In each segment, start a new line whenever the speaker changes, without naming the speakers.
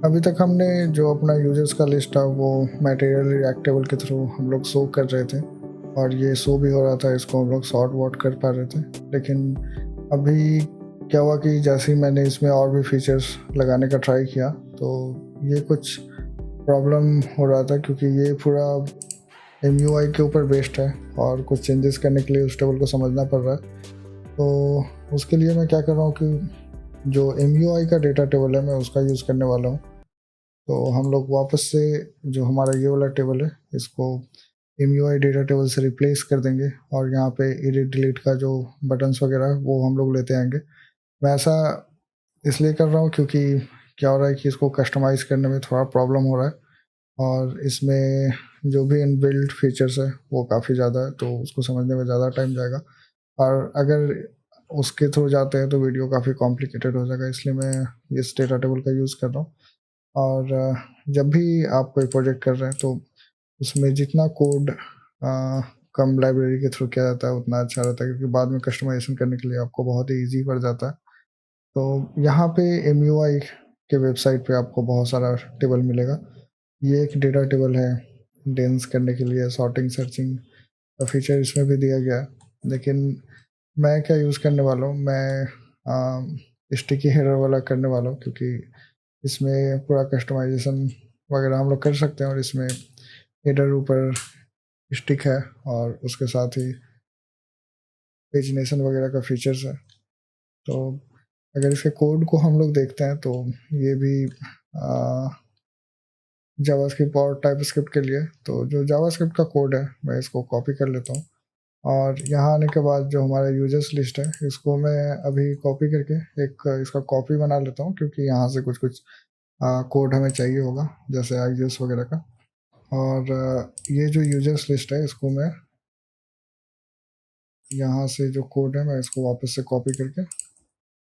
अभी तक हमने जो अपना यूजर्स का लिस्ट था वो मटेरियल रिएक्टेबल के थ्रू हम लोग शो कर रहे थे और ये शो भी हो रहा था, इसको हम लोग सॉर्ट वॉट कर पा रहे थे। लेकिन अभी क्या हुआ कि जैसे ही मैंने इसमें और भी फीचर्स लगाने का ट्राई किया तो ये कुछ प्रॉब्लम हो रहा था, क्योंकि ये पूरा MUI के ऊपर बेस्ड है और कुछ चेंजेस करने के लिए उस टेबल को समझना पड़ रहा है। तो उसके लिए मैं क्या कर रहा हूँ कि जो MUI का डेटा टेबल है मैं उसका यूज़ करने वाला हूँ। तो हम लोग वापस से जो हमारा ये वाला टेबल है इसको MUI डेटा टेबल से रिप्लेस कर देंगे और यहाँ पे एडिट डिलीट का जो बटन्स वगैरह वो हम लोग लेते आएंगे। मैं ऐसा इसलिए कर रहा हूँ क्योंकि क्या हो रहा है कि इसको कस्टमाइज़ करने में थोड़ा प्रॉब्लम हो रहा है और इसमें जो भी इनबिल्ट फीचर्स है वो काफ़ी ज़्यादा है, तो उसको समझने में ज़्यादा टाइम जाएगा और अगर उसके थ्रू जाते हैं तो वीडियो काफ़ी कॉम्प्लिकेटेड हो जाएगा, इसलिए मैं इस डेटा टेबल का यूज़ कर रहा हूँ। और जब भी आप कोई प्रोजेक्ट कर रहे हैं तो उसमें जितना कोड कम लाइब्रेरी के थ्रू किया जाता है उतना अच्छा रहता है, क्योंकि बाद में कस्टमाइजेशन करने के लिए आपको बहुत ही ईजी पड़ जाता है। तो यहाँ पे MUI के वेबसाइट पे आपको बहुत सारा टेबल मिलेगा। ये एक डेटा टेबल है, डेंस करने के लिए सॉर्टिंग सर्चिंग का फीचर इसमें भी दिया गया है। लेकिन मैं क्या यूज़ करने वाला हूँ, मैं स्टिकी हेडर वाला करने वाला हूँ, क्योंकि इसमें पूरा कस्टमाइजेशन वगैरह हम लोग कर सकते हैं और इसमें हेडर ऊपर स्टिक है और उसके साथ ही पेजिनेशन वगैरह का फीचर्स है। तो अगर इसके कोड को हम लोग देखते हैं तो ये भी जावास्क्रिप्ट और टाइपस्क्रिप्ट के लिए, तो जो जावास्क्रिप्ट का कोड है मैं इसको कॉपी कर लेता हूँ और यहाँ आने के बाद जो हमारा यूजर्स लिस्ट है इसको मैं अभी कॉपी करके एक इसका कॉपी बना लेता हूँ, क्योंकि यहाँ से कुछ कुछ कोड हमें चाहिए होगा जैसे IGS वगैरह का। और ये जो यूजर्स लिस्ट है इसको मैं यहाँ से जो कोड है मैं इसको वापस से कॉपी करके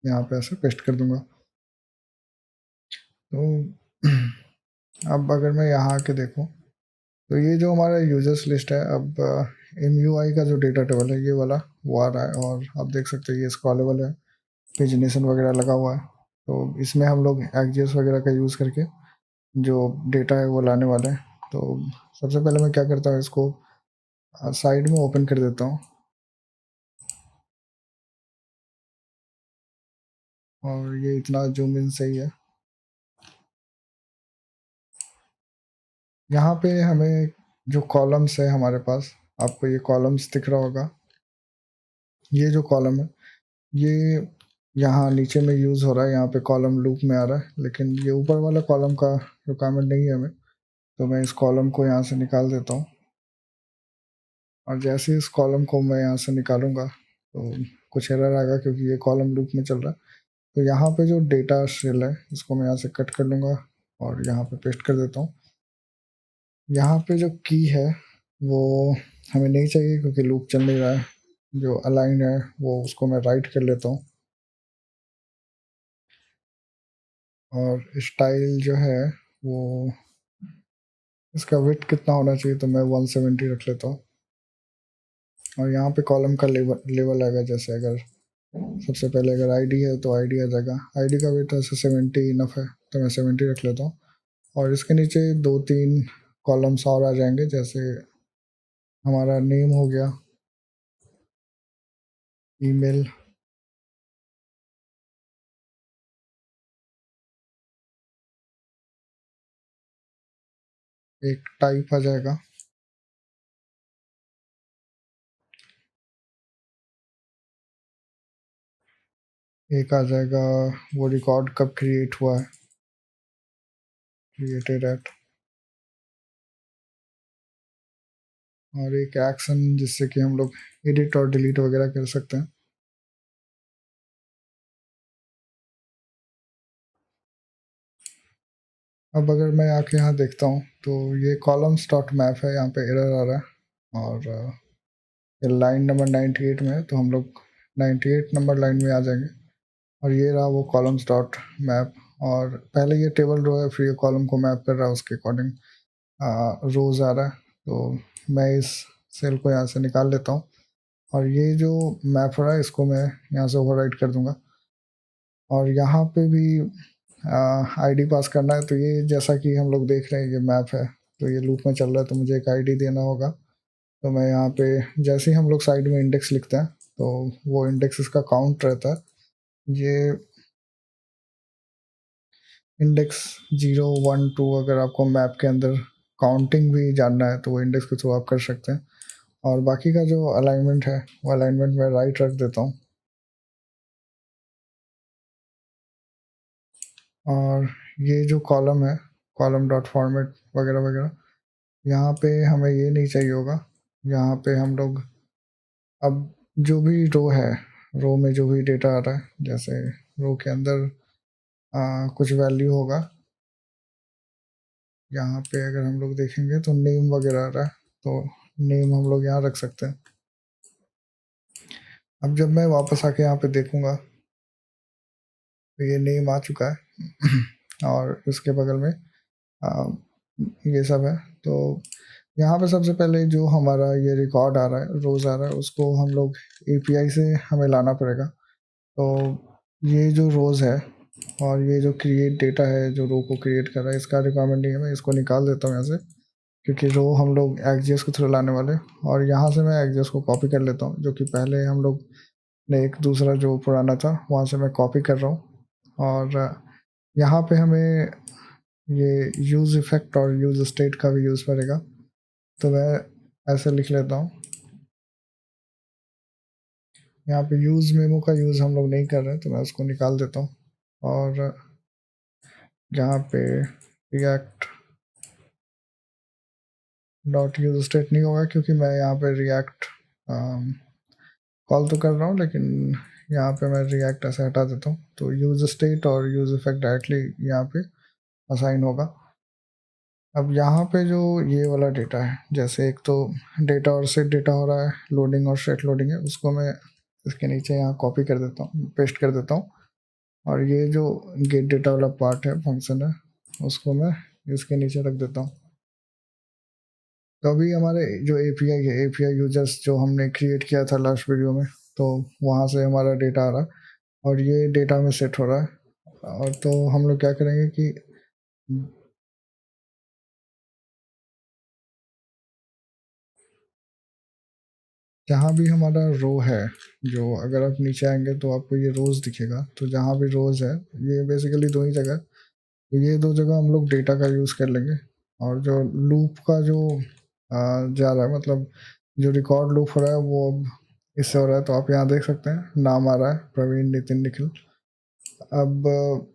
यहाँ पे ऐसे पेस्ट कर दूंगा। तो अब अगर मैं यहाँ आके देखूँ तो ये जो हमारा यूजर्स लिस्ट है, अब MUI का जो डेटा टेबल है ये वाला वो आ रहा है और आप देख सकते हैं ये स्क्रॉलेबल है, पेजिनेशन वगैरह लगा हुआ है। तो इसमें हम लोग एक्जियस वगैरह का यूज़ करके जो डेटा है वो लाने वाले हैं। तो सबसे पहले मैं क्या करता हूँ, इसको साइड में ओपन कर देता हूँ और ये इतना जूम इन सही है। यहाँ पे हमें जो कॉलम्स है हमारे पास, आपको ये कॉलम्स दिख रहा होगा, ये जो कॉलम है ये यहाँ नीचे में यूज़ हो रहा है, यहाँ पे कॉलम लूप में आ रहा है, लेकिन ये ऊपर वाला कॉलम का रिक्वायरमेंट नहीं है हमें, तो मैं इस कॉलम को यहाँ से निकाल देता हूँ। और जैसे इस कॉलम को मैं यहाँ से निकालूंगा तो कुछ एरर आएगा, क्योंकि ये कॉलम लूप में चल रहा है। तो यहाँ पे जो डेटा शेल है इसको मैं यहाँ से कट कर लूँगा और यहाँ पे पेस्ट कर देता हूँ। यहाँ पे जो की है वो हमें नहीं चाहिए क्योंकि लूप चल नहीं रहा है, जो अलाइन है वो उसको मैं राइट कर लेता हूँ। और स्टाइल जो है वो, इसका विड्थ कितना होना चाहिए तो मैं 170 रख लेता हूँ। और यहाँ पे कॉलम का लेवल आएगा, जैसे अगर सबसे पहले अगर ID है तो ID आ जाएगा, ID का विड्थ ऐसे 70 इनफ है तो मैं 70 रख लेता हूँ। और इसके नीचे 2-3 कॉलम्स और आ जाएंगे, जैसे हमारा नेम हो गया, ईमेल, एक टाइप आ जाएगा, एक आ जाएगा वो रिकॉर्ड कब क्रिएट हुआ है, क्रिएटेड एट, और एक एक्शन जिससे कि हम लोग एडिट और डिलीट वगैरह कर सकते हैं। अब अगर मैं आके यहाँ देखता हूँ तो ये कॉलम्स डॉट मैप है, यहाँ पे एरर आ रहा है और ये लाइन नंबर 98 में है, तो हम लोग 98 नंबर लाइन में आ जाएंगे। और ये रहा वो कॉलम्स डॉट मैप, और पहले ये टेबल रो है फिर ये कॉलम को मैप कर रहा है, उसके अकॉर्डिंग रोज आ रहा है। तो मैं इस सेल को यहाँ से निकाल लेता हूँ और ये जो मैप हो रहा है इसको मैं यहाँ से ओवरराइट कर दूंगा। और यहाँ पे भी आईडी पास करना है। तो ये जैसा कि हम लोग देख रहे हैं ये मैप है, तो ये लूप में चल रहा है, तो मुझे एक आईडी देना होगा। तो मैं यहाँ पे जैसे ही हम लोग साइड में इंडेक्स लिखते हैं तो वो इंडेक्स इसका काउंट रहता है। ये इंडेक्स 0, 1, 2 अगर आपको मैप के अंदर काउंटिंग भी जानना है तो वो इंडेक्स के थ्रू आप कर सकते हैं। और बाकी का जो अलाइनमेंट है वो अलाइनमेंट मैं राइट रख देता हूँ। और ये जो कॉलम है, कॉलम डॉट फॉर्मेट वगैरह वगैरह, यहाँ पे हमें ये नहीं चाहिए होगा। यहाँ पे हम लोग अब जो भी रो है, रो में जो भी डेटा आ रहा है, जैसे रो के अंदर कुछ वैल्यू होगा। यहाँ पे अगर हम लोग देखेंगे तो नेम वगैरह आ रहा है, तो नेम हम लोग यहाँ रख सकते हैं। अब जब मैं वापस आके यहाँ पे देखूंगा तो ये नेम आ चुका है और इसके बगल में आ, ये सब है। तो यहाँ पे सबसे पहले जो हमारा ये रिकॉर्ड आ रहा है, रोज आ रहा है, उसको हम लोग एपीआई से हमें लाना पड़ेगा। तो ये जो रोज है और ये जो क्रिएट डेटा है जो रो को क्रिएट कर रहा है, इसका रिक्वायरमेंट नहीं है, मैं इसको निकाल देता हूँ यहाँ से, क्योंकि रो हम लोग एक्सजेएस के थ्रू लाने वाले। और यहाँ से मैं एक्सजेएस को कॉपी कर लेता हूँ, जो कि पहले हम लोग ने एक दूसरा जो पुराना था वहाँ से मैं कॉपी कर रहा हूँ। और यहाँ पे हमें ये यूज़ इफेक्ट और यूज़ स्टेट का भी यूज़ पड़ेगा। तो मैं ऐसे लिख लेता हूँ। यहाँ पे यूज़ मेमो का यूज़ हम लोग नहीं कर रहे हैं, तो मैं उसको निकाल देता हूँ। और यहाँ पे रिएक्ट डॉट यूज स्टेट नहीं होगा, क्योंकि मैं यहाँ पे रिएक्ट कॉल तो कर रहा हूँ, लेकिन यहाँ पे मैं रिएक्ट ऐसे हटा देता हूँ। तो यूज स्टेट और यूज इफेक्ट डायरेक्टली यहाँ पे असाइन होगा। अब यहाँ पे जो ये वाला डेटा है, जैसे एक तो डेटा और सेट डेटा हो रहा है, लोडिंग और सेट लोडिंग है, उसको मैं इसके नीचे यहाँ कॉपी कर देता हूँ, पेस्ट कर देता हूँ। और ये जो गेट डेटा वाला पार्ट है, फंक्शन है, उसको मैं इसके नीचे रख देता हूँ। तो अभी हमारे जो एपीआई है, एपीआई यूजर्स जो हमने क्रिएट किया था लास्ट वीडियो में, तो वहाँ से हमारा डेटा आ रहा है और ये डेटा में सेट हो रहा है। और तो हम लोग क्या करेंगे कि जहाँ भी हमारा रो है, जो अगर आप नीचे आएंगे तो आपको ये रोज दिखेगा, तो जहाँ भी रोज है ये बेसिकली दो ही जगह, तो ये दो जगह हम लोग डेटा का यूज़ कर लेंगे। और जो लूप का जो जा रहा है, मतलब जो रिकॉर्ड लूप हो रहा है वो अब इससे हो रहा है। तो आप यहाँ देख सकते हैं नाम आ रहा है प्रवीण नितिन निखिल। अब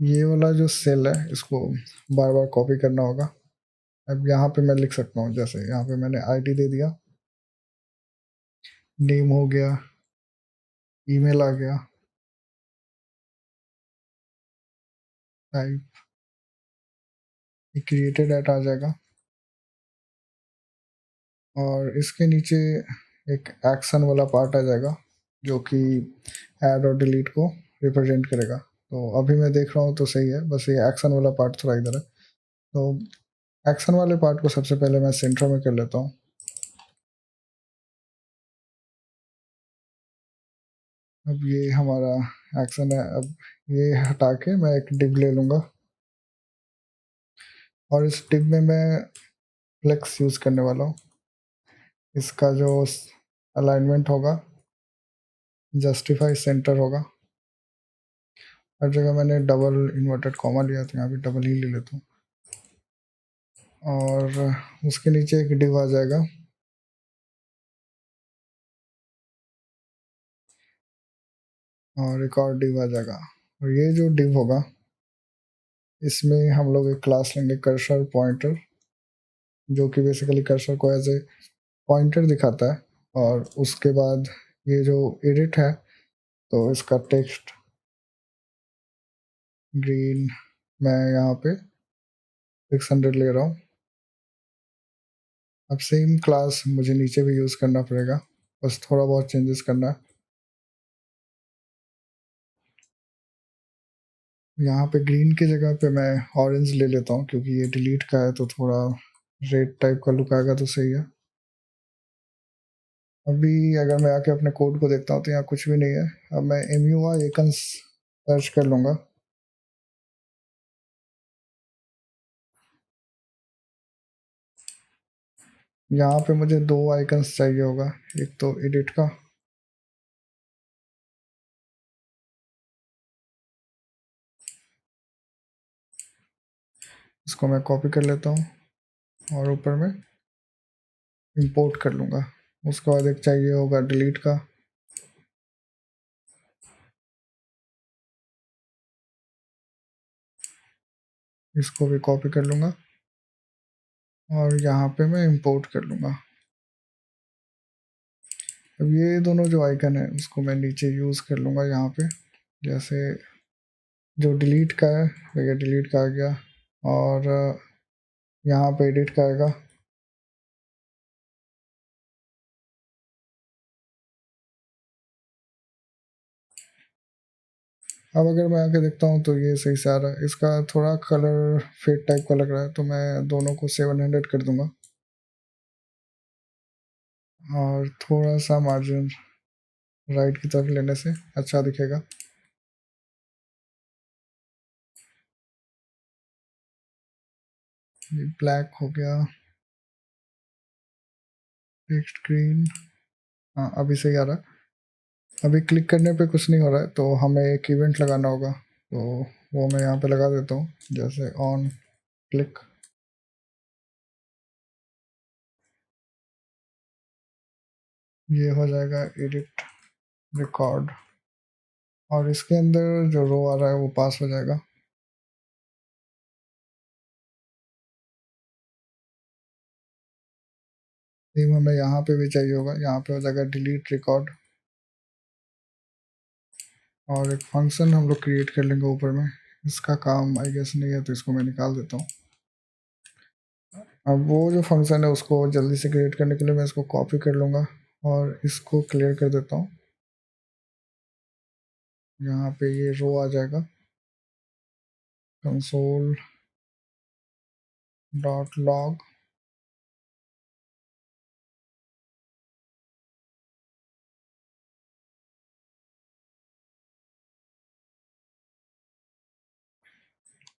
ये वाला जो सेल है इसको बार बार कॉपी करना होगा। अब यहाँ पे मैं लिख सकता हूँ, जैसे यहाँ पे मैंने आईडी दे दिया, नेम हो गया, ईमेल आ गया, टाइप क्रिएटेड एट आ जाएगा। और इसके नीचे एक एक्शन वाला पार्ट आ जाएगा जो कि ऐड और डिलीट को रिप्रेजेंट करेगा। तो अभी मैं देख रहा हूँ तो सही है, बस ये एक्शन वाला पार्ट थोड़ा इधर है। तो एक्शन वाले पार्ट को सबसे पहले मैं सेंटर में कर लेता हूँ। अब ये हमारा एक्शन है। अब ये हटा के मैं एक डिव ले लूँगा और इस डिव में मैं फ्लेक्स यूज़ करने वाला हूँ। इसका जो अलाइनमेंट होगा जस्टिफाई सेंटर होगा। हर जगह मैंने डबल इन्वर्टेड कॉमा लिया, तो यहाँ भी डबल ही ले लेता हूँ। और उसके नीचे एक डिव आ जाएगा, और एक और डिव आ जाएगा। और ये जो डिव होगा इसमें हम लोग एक क्लास लेंगे कर्सर पॉइंटर, जो कि बेसिकली कर्सर को एज ए पॉइंटर दिखाता है। और उसके बाद ये जो एडिट है, तो इसका टेक्स्ट ग्रीन मैं यहाँ पे 600 ले रहा हूँ। अब सेम क्लास मुझे नीचे भी यूज़ करना पड़ेगा, बस थोड़ा बहुत चेंजेस करना है। यहाँ पे ग्रीन की जगह पे मैं ऑरेंज ले लेता हूँ, क्योंकि ये डिलीट का है तो थोड़ा रेड टाइप का लुक आएगा तो सही है। अभी अगर मैं आके अपने कोड को देखता हूँ तो यहाँ कुछ भी नहीं है। अब मैं MUI Icons सर्च कर लूँगा। यहाँ पे मुझे 2 आइकन्स चाहिए होगा, एक तो एडिट का, इसको मैं कॉपी कर लेता हूँ और ऊपर में इंपोर्ट कर लूँगा। उसके बाद एक चाहिए होगा डिलीट का, इसको भी कॉपी कर लूँगा और यहाँ पे मैं इंपोर्ट कर लूँगा। अब ये दोनों जो आइकन है उसको मैं नीचे यूज़ कर लूँगा यहाँ पे, जैसे जो डिलीट का है भैया डिलीट का आ गया, और यहाँ पे एडिट का आएगा। अब अगर मैं आके देखता हूँ तो ये सही से आ रहा है, इसका थोड़ा कलर फेड टाइप का लग रहा है, तो मैं दोनों को 700 कर दूंगा और थोड़ा सा मार्जिन राइट की तरफ लेने से अच्छा दिखेगा। ये ब्लैक हो गया, टेक्स्ट ग्रीन, हाँ अभी सही आ रहा है। अभी क्लिक करने पे कुछ नहीं हो रहा है, तो हमें एक इवेंट लगाना होगा, तो वो मैं यहाँ पे लगा देता हूँ, जैसे ऑन क्लिक। ये हो जाएगा एडिट रिकॉर्ड, और इसके अंदर जो रो आ रहा है वो पास हो जाएगा। सेम हमें यहाँ पे भी चाहिए होगा, यहाँ पे हो जाएगा डिलीट रिकॉर्ड, और एक फंक्शन हम लोग क्रिएट कर लेंगे ऊपर में। इसका काम आई गेस नहीं है, तो इसको मैं निकाल देता हूँ। अब वो जो फंक्शन है उसको जल्दी से क्रिएट करने के लिए मैं इसको कॉपी कर लूँगा और इसको क्लियर कर देता हूँ। यहाँ पे ये रो आ जाएगा, कंसोल डॉट लॉग,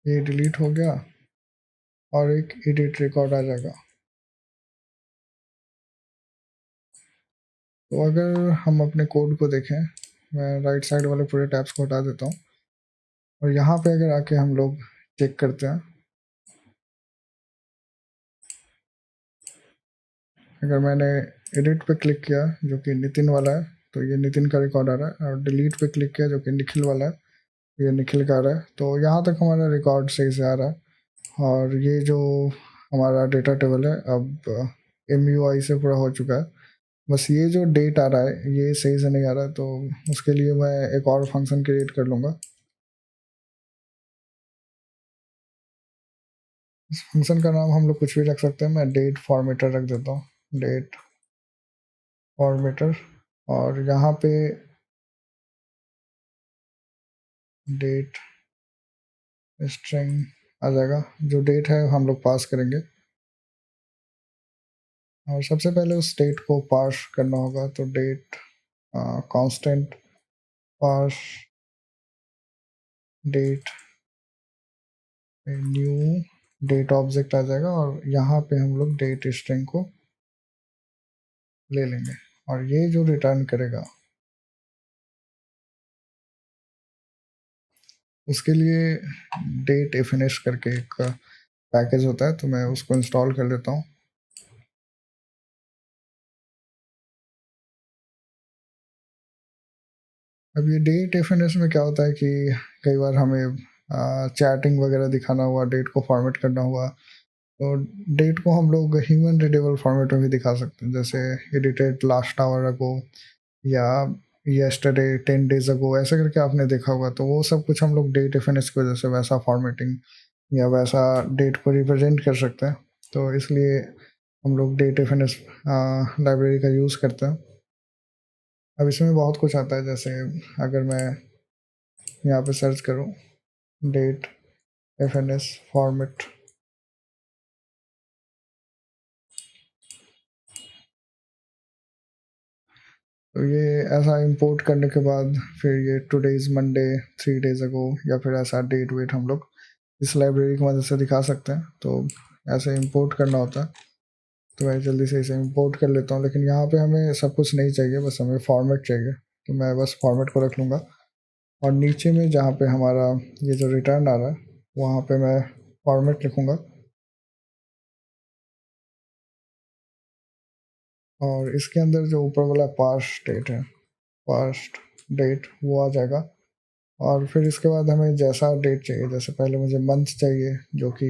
ये डिलीट हो गया और एक एडिट रिकॉर्ड आ जाएगा। तो अगर हम अपने कोड को देखें, मैं राइट साइड वाले पूरे टैब्स को हटा देता हूँ और यहाँ पे अगर आके हम लोग चेक करते हैं, अगर मैंने एडिट पे क्लिक किया जो कि नितिन वाला है, तो ये नितिन का रिकॉर्ड आ रहा है, और डिलीट पे क्लिक किया जो कि निखिल वाला है, ये निखिल का आ रहा है। तो यहाँ तक हमारा रिकॉर्ड सही से आ रहा है, और ये जो हमारा डेटा टेबल है अब MUI से पूरा हो चुका है। बस ये जो डेट आ रहा है ये सही से नहीं आ रहा है, तो उसके लिए मैं एक और फंक्शन क्रिएट कर लूँगा। इस फंक्शन का नाम हम लोग कुछ भी रख सकते हैं, मैं डेट फॉर्मेटर रख देता हूँ, डेट फॉर्मेटर, और यहाँ पे डेट स्ट्रिंग आ जाएगा, जो डेट है हम लोग पास करेंगे, और सबसे पहले उस डेट को पास करना होगा, तो डेट कांस्टेंट पास डेट, न्यू डेट ऑब्जेक्ट आ जाएगा, और यहाँ पे हम लोग डेट स्ट्रिंग को ले लेंगे, और ये जो रिटर्न करेगा उसके लिए डेट एफिनिश करके एक पैकेज होता है, तो मैं उसको इंस्टॉल कर लेता हूँ। अब ये डेट एफिनिश में क्या होता है कि कई बार हमें चैटिंग वगैरह दिखाना हुआ, डेट को फॉर्मेट करना हुआ, तो डेट को हम लोग ह्यूमन रीडेबल फॉर्मेट में भी दिखा सकते हैं, जैसे एडिटेड लास्ट आवर अगो या येस्टरडे 10 days अगो, ऐसे करके आपने देखा होगा। तो वो सब कुछ हम लोग डेट एफिनिश की वजह से वैसा फॉर्मेटिंग या वैसा डेट को रिप्रेजेंट कर सकते हैं, तो इसलिए हम लोग डेट एफिनिश लाइब्रेरी का यूज़ करते हैं। अब इसमें बहुत कुछ आता है, जैसे अगर मैं यहाँ पे सर्च करूँ डेट एफिनिश फॉर्मेट, तो ये ऐसा इंपोर्ट करने के बाद फिर ये टुडेज मंडे 3 days अगो या फिर ऐसा डेट वेट हम लोग इस लाइब्रेरी की मदद से दिखा सकते हैं, तो ऐसे इंपोर्ट करना होता है। तो मैं जल्दी से इसे इंपोर्ट कर लेता हूँ। लेकिन यहाँ पे हमें सब कुछ नहीं चाहिए, बस हमें फॉर्मेट चाहिए, तो मैं बस फॉर्मेट को रख लूँगा। और नीचे में जहाँ पे हमारा ये जो रिटर्न आ रहा है वहाँ पे मैं फॉर्मेट लिखूँगा और इसके अंदर जो ऊपर वाला पास्ट डेट है, पास्ट डेट वो आ जाएगा। और फिर इसके बाद हमें जैसा डेट चाहिए, जैसे पहले मुझे मंथ चाहिए जो कि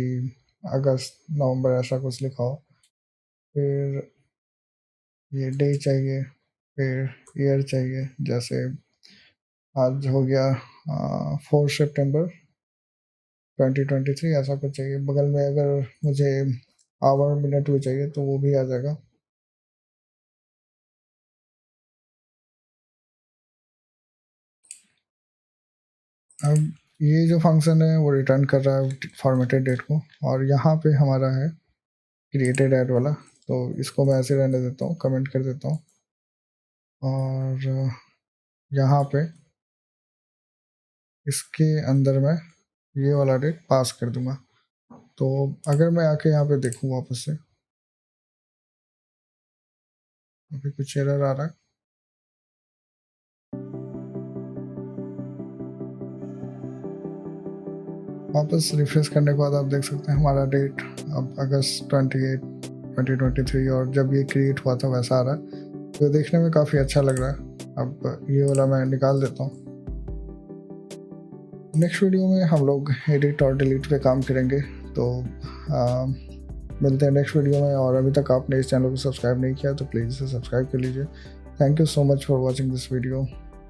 अगस्त नवंबर ऐसा कुछ लिखा हो, फिर ये डे चाहिए, फिर ईयर चाहिए, जैसे आज हो गया 4 सितंबर 2023 ऐसा कुछ चाहिए। बगल में अगर मुझे आवर मिनट भी चाहिए तो वो भी आ जाएगा। अब ये जो फंक्शन है वो रिटर्न कर रहा है फॉर्मेटेड डेट को, और यहाँ पे हमारा है क्रिएटेड ऐड वाला, तो इसको मैं ऐसे रहने देता हूँ, कमेंट कर देता हूँ। और यहाँ पे इसके अंदर मैं ये वाला डेट पास कर दूंगा। तो अगर मैं आके यहाँ पे देखूँ वापस से, अभी कुछ एरर आ रहा है। वापस रिफ्रेश करने के बाद आप देख सकते हैं हमारा डेट अब अगस्त 28 2023 और जब ये क्रिएट हुआ था वैसा आ रहा है। तो देखने में काफ़ी अच्छा लग रहा है। अब ये वाला मैं निकाल देता हूँ। नेक्स्ट वीडियो में हम लोग एडिट और डिलीट पे काम करेंगे। तो मिलते हैं नेक्स्ट वीडियो में। और अभी तक आपने इस चैनल को सब्सक्राइब नहीं किया तो प्लीज़ इसे सब्सक्राइब कर लीजिए। Thank you so much for watching this video.